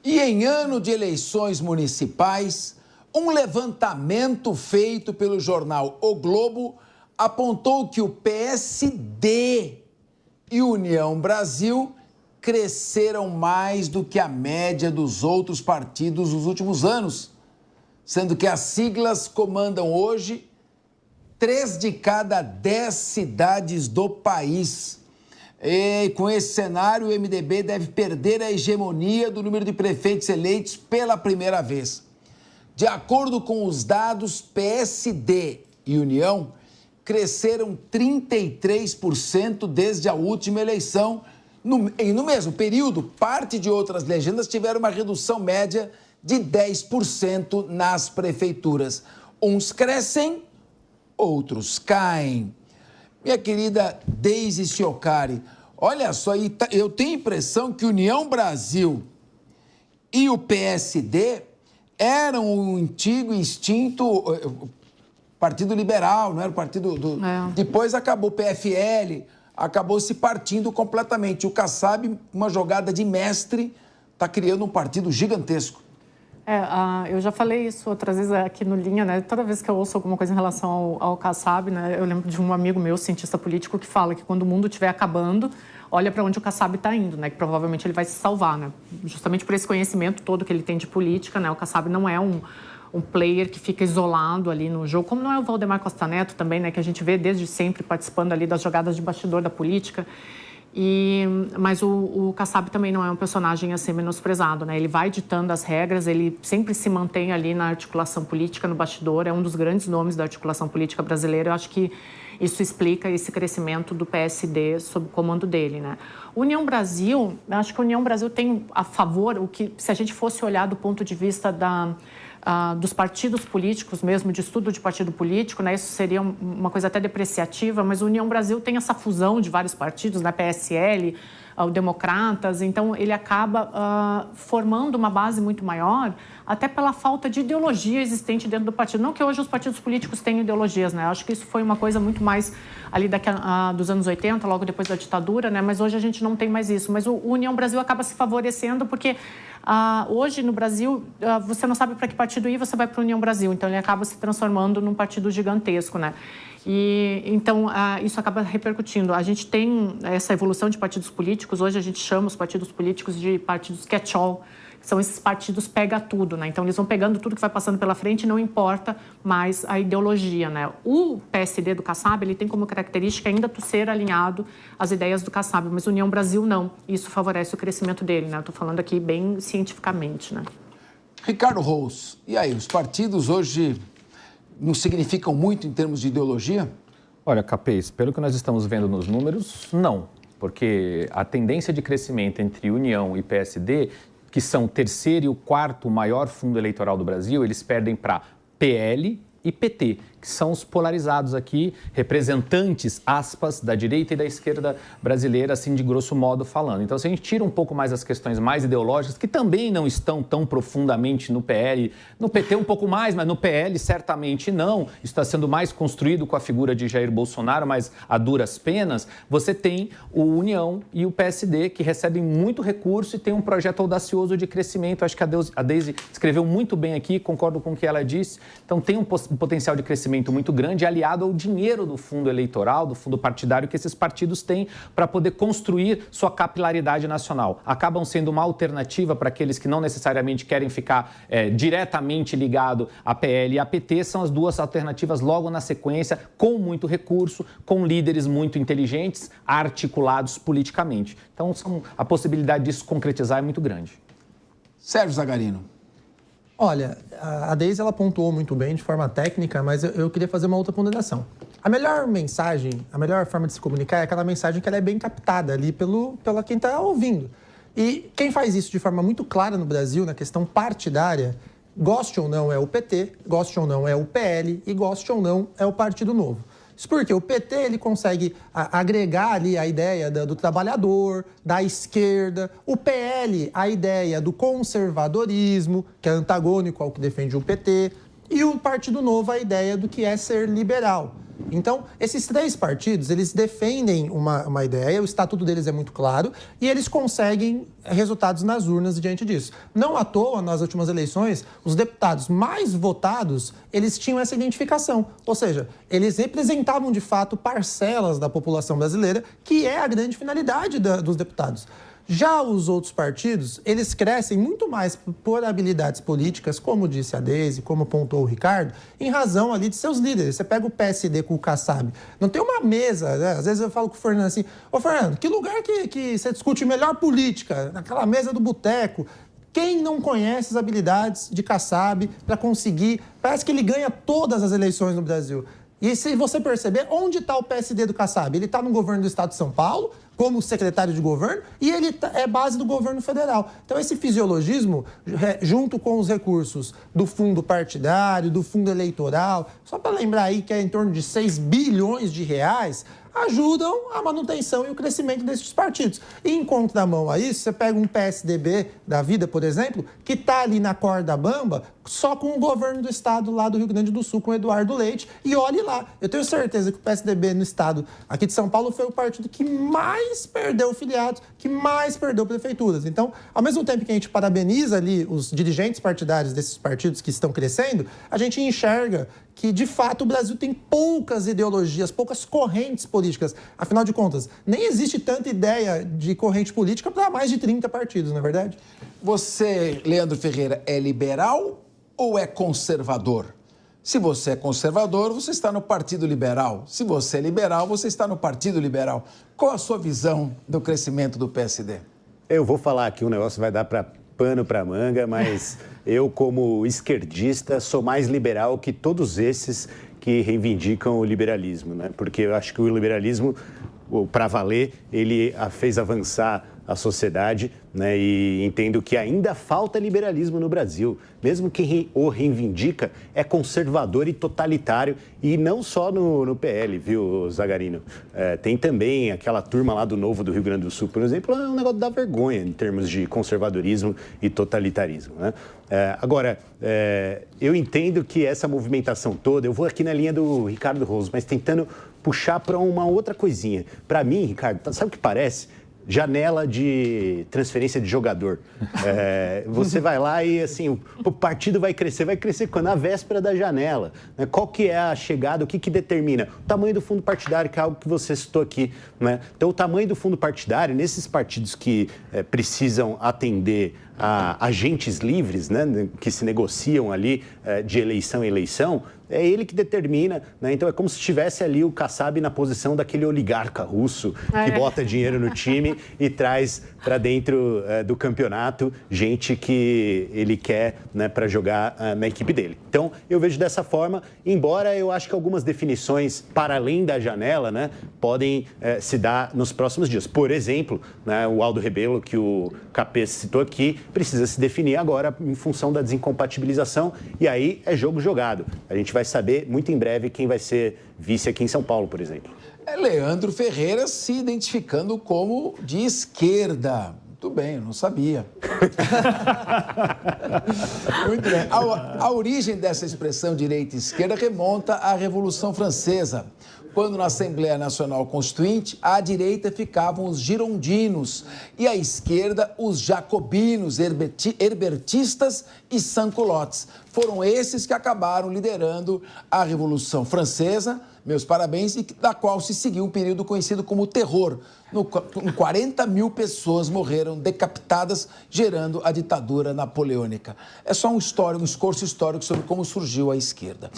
E em ano de eleições municipais, um levantamento feito pelo jornal O Globo apontou que o PSD e União Brasil cresceram mais do que a média dos outros partidos nos últimos anos, sendo que as siglas comandam hoje 3 de cada 10 cidades do país. E com esse cenário, o MDB deve perder a hegemonia do número de prefeitos eleitos pela primeira vez. De acordo com os dados, PSD e União cresceram 33% desde a última eleição. No mesmo período, parte de outras legendas tiveram uma redução média de 10% nas prefeituras. Uns crescem, outros caem. Minha querida Deise Chiocari, olha só, eu tenho a impressão que União Brasil e o PSD eram um antigo extinto Partido Liberal, não era o partido do... Depois acabou o PFL, acabou se partindo completamente. O Kassab, uma jogada de mestre, está criando um partido gigantesco. Eu já falei isso outras vezes aqui no Linha, né? Toda vez que eu ouço alguma coisa em relação ao Kassab, né? Eu lembro de um amigo meu, cientista político, que fala que quando o mundo estiver acabando, olha para onde o Kassab está indo, né? Que provavelmente ele vai se salvar, né? Justamente por esse conhecimento todo que ele tem de política, né? O Kassab não é um player que fica isolado ali no jogo, como não é o Valdemar Costa Neto também, né? Que a gente vê desde sempre participando ali das jogadas de bastidor da política. Mas o Kassab também não é um personagem assim menosprezado, né? Ele vai ditando as regras, ele sempre se mantém ali na articulação política, no bastidor, é um dos grandes nomes da articulação política brasileira. Eu acho que isso explica esse crescimento do PSD sob o comando dele, né? União Brasil, eu acho que a União Brasil tem a favor, o que se a gente fosse olhar do ponto de vista dos partidos políticos mesmo, de estudo de partido político, né? Isso seria uma coisa até depreciativa, mas a União Brasil tem essa fusão de vários partidos, né? PSL, o Democratas, então ele acaba formando uma base muito maior, até pela falta de ideologia existente dentro do partido. Não que hoje os partidos políticos tenham ideologias, né? Eu acho que isso foi uma coisa muito mais ali dos anos 80, logo depois da ditadura, né? Mas hoje a gente não tem mais isso. Mas o União Brasil acaba se favorecendo porque hoje no Brasil você não sabe para que partido ir, você vai para a União Brasil. Então ele acaba se transformando num partido gigantesco, né? Então, isso acaba repercutindo. A gente tem essa evolução de partidos políticos. Hoje a gente chama os partidos políticos de partidos catch-all, que são esses partidos pega tudo, né? Então, eles vão pegando tudo que vai passando pela frente e não importa mais a ideologia, né? O PSD do Kassab, ele tem como característica ainda ser alinhado às ideias do Kassab, mas a União Brasil não. Isso favorece o crescimento dele, né? Eu estou falando aqui bem cientificamente, né? Ricardo Rous, e aí, os partidos hoje não significam muito em termos de ideologia? Olha, Capês, pelo que nós estamos vendo nos números, não. Porque a tendência de crescimento entre União e PSD, que são o terceiro e o quarto maior fundo eleitoral do Brasil, eles perdem para PL e PT, que são os polarizados aqui, representantes, aspas, da direita e da esquerda brasileira, assim, de grosso modo falando. Então, se a gente tira um pouco mais as questões mais ideológicas, que também não estão tão profundamente no PL, no PT um pouco mais, mas no PL certamente não, isso está sendo mais construído com a figura de Jair Bolsonaro, mas a duras penas, você tem o União e o PSD, que recebem muito recurso e tem um projeto audacioso de crescimento. Acho que a Deise escreveu muito bem aqui, concordo com o que ela disse. Então, tem um potencial de crescimento muito grande, aliado ao dinheiro do fundo eleitoral, do fundo partidário que esses partidos têm para poder construir sua capilaridade nacional. Acabam sendo uma alternativa para aqueles que não necessariamente querem ficar diretamente ligado à PL e à PT, são as duas alternativas logo na sequência, com muito recurso, com líderes muito inteligentes, articulados politicamente. Então, a possibilidade disso concretizar é muito grande. Sérgio Zagarino. Olha, a Deise ela pontuou muito bem de forma técnica, mas eu queria fazer uma outra ponderação. A melhor mensagem, a melhor forma de se comunicar é aquela mensagem que ela é bem captada ali pela quem está ouvindo. E quem faz isso de forma muito clara no Brasil, na questão partidária, goste ou não é o PT, goste ou não é o PL e goste ou não é o Partido Novo. Isso porque o PT ele consegue agregar ali a ideia do trabalhador, da esquerda, o PL a ideia do conservadorismo, que é antagônico ao que defende o PT, e o Partido Novo a ideia do que é ser liberal. Então, esses 3 partidos, eles defendem uma ideia, o estatuto deles é muito claro, e eles conseguem resultados nas urnas diante disso. Não à toa, nas últimas eleições, os deputados mais votados, eles tinham essa identificação. Ou seja, eles representavam, de fato, parcelas da população brasileira, que é a grande finalidade dos deputados. Já os outros partidos, eles crescem muito mais por habilidades políticas, como disse a Deise, como pontuou o Ricardo, em razão ali de seus líderes. Você pega o PSD com o Kassab, não tem uma mesa, né? Às vezes eu falo com o Fernando assim, ô Fernando, que lugar que você discute melhor política? Naquela mesa do boteco. Quem não conhece as habilidades de Kassab para conseguir... Parece que ele ganha todas as eleições no Brasil. E se você perceber, onde está o PSD do Kassab? Ele está no governo do estado de São Paulo, como secretário de governo, e ele é base do governo federal. Então, esse fisiologismo, junto com os recursos do fundo partidário, do fundo eleitoral, só para lembrar aí que é em torno de 6 bilhões de reais, ajudam a manutenção e o crescimento desses partidos. E em contramão a isso, você pega um PSDB da vida, por exemplo, que está ali na corda bamba, só com o governo do estado lá do Rio Grande do Sul, com o Eduardo Leite, e olhe lá. Eu tenho certeza que o PSDB no estado aqui de São Paulo foi o partido que mais perdeu filiados, que mais perdeu prefeituras. Então, ao mesmo tempo que a gente parabeniza ali os dirigentes partidários desses partidos que estão crescendo, a gente enxerga que, de fato, o Brasil tem poucas ideologias, poucas correntes políticas. Afinal de contas, nem existe tanta ideia de corrente política para mais de 30 partidos, não é verdade? Você, Leandro Ferreira, é liberal ou é conservador? Se você é conservador, você está no Partido Liberal. Se você é liberal, você está no Partido Liberal. Qual a sua visão do crescimento do PSD? Eu vou falar aqui, um negócio vai dar pano para manga, mas eu, como esquerdista, sou mais liberal que todos esses que reivindicam o liberalismo, né? Porque eu acho que o liberalismo, para valer, ele fez avançar a sociedade, né? E entendo que ainda falta liberalismo no Brasil. Mesmo quem o reivindica é conservador e totalitário, e não só no PL, viu, Zagarino? Tem também aquela turma lá do Novo do Rio Grande do Sul, por exemplo, é um negócio da vergonha em termos de conservadorismo e totalitarismo, né? Agora, eu entendo que essa movimentação toda, eu vou aqui na linha do Ricardo Rose, mas tentando puxar para uma outra coisinha. Para mim, Ricardo, sabe o que parece? Janela de transferência de jogador. Você vai lá e, assim, o partido vai crescer quando? Na véspera da janela. Né? Qual que é a chegada, o que determina? O tamanho do fundo partidário, que é algo que você citou aqui. Né? Então, o tamanho do fundo partidário, nesses partidos que precisam atender a agentes livres, né, que se negociam ali de eleição em eleição, é ele que determina, né? Então é como se estivesse ali o Kassab na posição daquele oligarca russo que bota dinheiro no time e traz para dentro do campeonato gente que ele quer, né, para jogar na equipe dele. Então eu vejo dessa forma, embora eu acho que algumas definições para além da janela, né, podem se dar nos próximos dias. Por exemplo, né, o Aldo Rebelo, que o Capês citou aqui, precisa se definir agora em função da desincompatibilização, e aí é jogo jogado. A gente vai saber muito em breve quem vai ser vice aqui em São Paulo, por exemplo. É Leandro Ferreira se identificando como de esquerda. Muito bem, eu não sabia. Muito bem. A origem dessa expressão direita e esquerda remonta à Revolução Francesa, quando na Assembleia Nacional Constituinte, à direita ficavam os girondinos e à esquerda os jacobinos, herbertistas e sans-culottes. Foram esses que acabaram liderando a Revolução Francesa, meus parabéns, e da qual se seguiu um período conhecido como terror. 40 mil pessoas morreram decapitadas, gerando a ditadura napoleônica. É só um esforço histórico sobre como surgiu a esquerda.